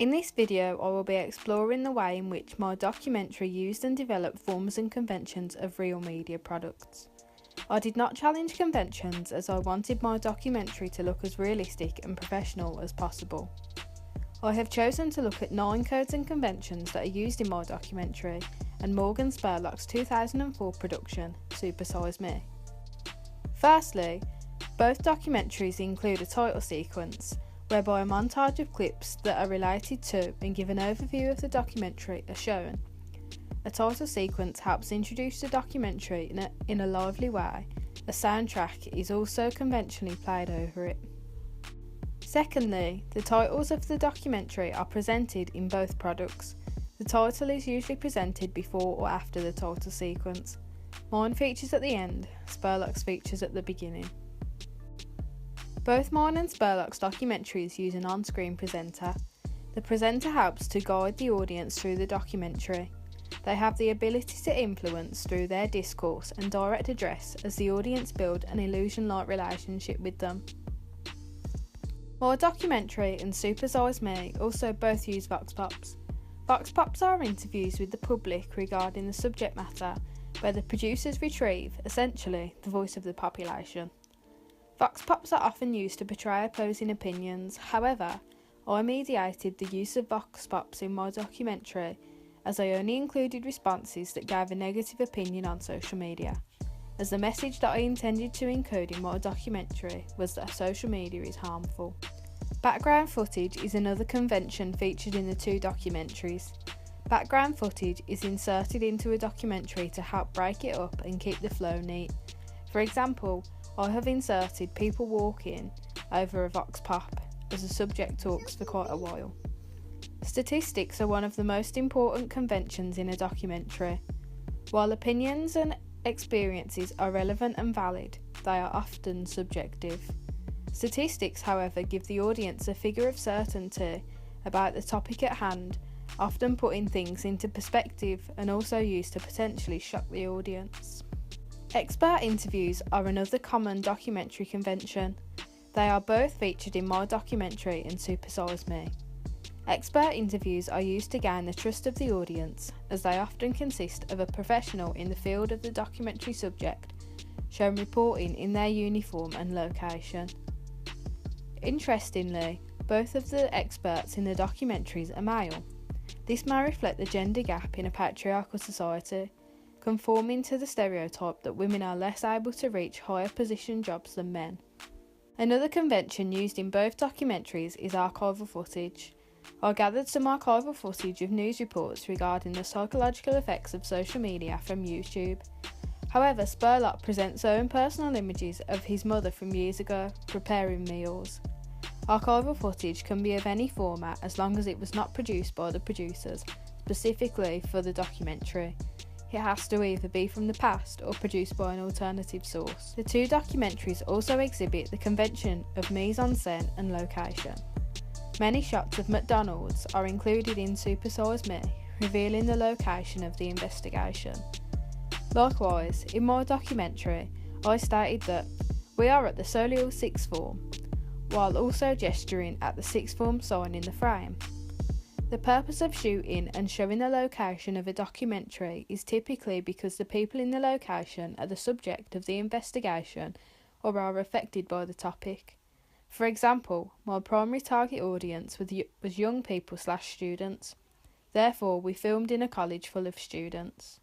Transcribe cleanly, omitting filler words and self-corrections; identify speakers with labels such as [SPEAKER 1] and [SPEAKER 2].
[SPEAKER 1] In this video, I will be exploring the way in which my documentary used and developed forms and conventions of real media products. I did not challenge conventions as I wanted my documentary to look as realistic and professional as possible. I have chosen to look at 9 codes and conventions that are used in my documentary and Morgan Spurlock's 2004 production, Super Size Me. Firstly, both documentaries include a title sequence, whereby a montage of clips that are related to and give an overview of the documentary are shown. A title sequence helps introduce the documentary in a lively way. A soundtrack is also conventionally played over it. Secondly, the titles of the documentary are presented in both products. The title is usually presented before or after the title sequence. Mine features at the end, Spurlock's features at the beginning. Both mine and Spurlock's documentaries use an on-screen presenter. The presenter helps to guide the audience through the documentary. They have the ability to influence through their discourse and direct address as the audience build an illusion-like relationship with them. My documentary and Super Size Me also both use Vox Pops. Vox Pops are interviews with the public regarding the subject matter, where the producers retrieve, essentially, the voice of the population. Vox Pops are often used to portray opposing opinions. However, I mediated the use of Vox Pops in my documentary as I only included responses that gave a negative opinion on social media, as the message that I intended to encode in my documentary was that social media is harmful. Background footage is another convention featured in the 2 documentaries. Background footage is inserted into a documentary to help break it up and keep the flow neat. For example, I have inserted people walking over a Vox Pop as the subject talks for quite a while. Statistics are one of the most important conventions in a documentary. While opinions and experiences are relevant and valid, they are often subjective. Statistics, however, give the audience a figure of certainty about the topic at hand, often putting things into perspective and also used to potentially shock the audience. Expert interviews are another common documentary convention. They are both featured in my documentary and Super Size Me. Expert interviews are used to gain the trust of the audience, as they often consist of a professional in the field of the documentary subject, shown reporting in their uniform and location. Interestingly, both of the experts in the documentaries are male. This may reflect the gender gap in a patriarchal society, conforming to the stereotype that women are less able to reach higher position jobs than men. Another convention used in both documentaries is archival footage. I gathered some archival footage of news reports regarding the psychological effects of social media from YouTube. However, Spurlock presents own personal images of his mother from years ago, preparing meals. Archival footage can be of any format as long as it was not produced by the producers, specifically for the documentary. It has to either be from the past or produced by an alternative source. The 2 documentaries also exhibit the convention of mise-en-scène and location. Many shots of McDonald's are included in Super Size Me, revealing the location of the investigation. Likewise, in my documentary, I stated that we are at the Solihull sixth form, while also gesturing at the sixth form sign in the frame. The purpose of shooting and showing the location of a documentary is typically because the people in the location are the subject of the investigation or are affected by the topic. For example, my primary target audience was young people/students. Therefore, we filmed in a college full of students.